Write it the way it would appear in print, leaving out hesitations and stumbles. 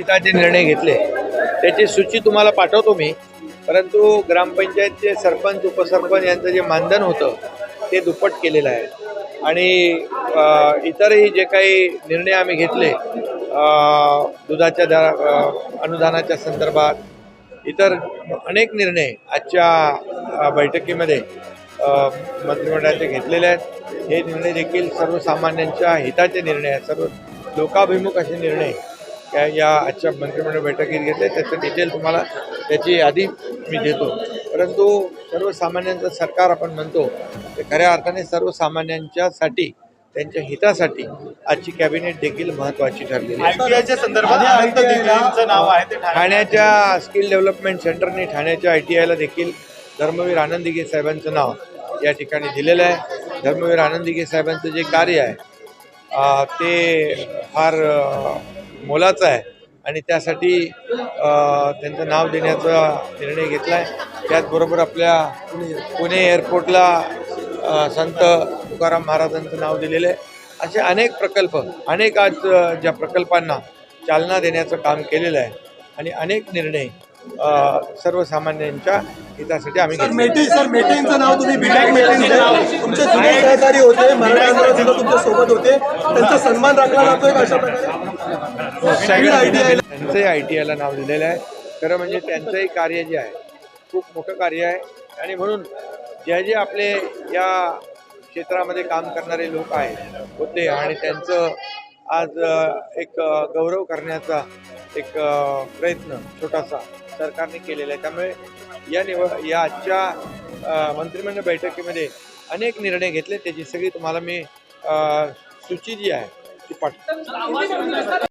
हिताचे निर्णय घेतले त्याची सूची तुम्हाला पाठवतो मी। परंतु ग्रामपंचायतचे सरपंच उपसरपंच यांचं जे मानधन होतं ते दुप्पट केलेलं आहे आणि इतरही जे काही निर्णय आम्ही घेतले दुधाच्या अनुदानाच्या संदर्भात इतर अनेक निर्णय आजच्या बैठकीमध्ये मंत्रिमंडळाचे घेतलेले आहेत। हे निर्णय देखील सर्वसामान्यांच्या हिताचे निर्णय आहेत, सर्व लोकाभिमुख असे निर्णय या आजच्या मंत्रिमंडळ बैठकीत घेतले। त्याचं डिटेल तुम्हाला त्याची यादी मी देतो। परंतु सर्वसामान्यांचं सरकार आपण म्हणतो ते खऱ्या अर्थाने सर्वसामान्यांच्यासाठी त्यांच्या हितासाठी आजची कॅबिनेट देखील महत्त्वाची ठरलेली आहे। ठाण्याच्या स्किल डेव्हलपमेंट सेंटरने ठाण्याच्या ITIला देखील धर्मवीर आनंद दिघे साहेबांचं नाव या ठिकाणी दिलेलं आहे। धर्मवीर आनंद दिघे साहेबांचं जे कार्य आहे ते फार मोलाचं आहे आणि त्यासाठी त्यांचं नाव देण्याचा निर्णय घेतला आहे। त्याचबरोबर आपल्या पुणे एअरपोर्टला संत तुकाराम महाराजांचं नाव दिलेलं आहे। असे अनेक प्रकल्प अनेक आज ज्या प्रकल्पांना चालना देण्याचं काम केलेलं आहे आणि अनेक निर्णय सर्वसामान्यांच्या हितासाठी आम्ही मेटेंचं नाव तुम्ही तुमचे जुने सहकारी होते, मराठा तुमच्या सोबत होते, त्यांचा सन्मान राखला जातोय अशा प्रकारे त्यांचंही ITIला नाव दिलेलं आहे। खरं म्हणजे त्यांचंही कार्य जे आहे खूप मोठं कार्य आहे आणि म्हणून जे आपले या क्षेत्रामध्ये काम करणारे लोक आहेत होते आणि त्यांचं आज एक गौरव करण्याचा एक प्रयत्न छोटासा सरकारने केलेला आहे। त्यामुळे या आजच्या मंत्रिमंडळ बैठकीमध्ये अनेक निर्णय घेतले, त्याची सगळी तुम्हाला मी सूची जी आहे ती पाठवतो।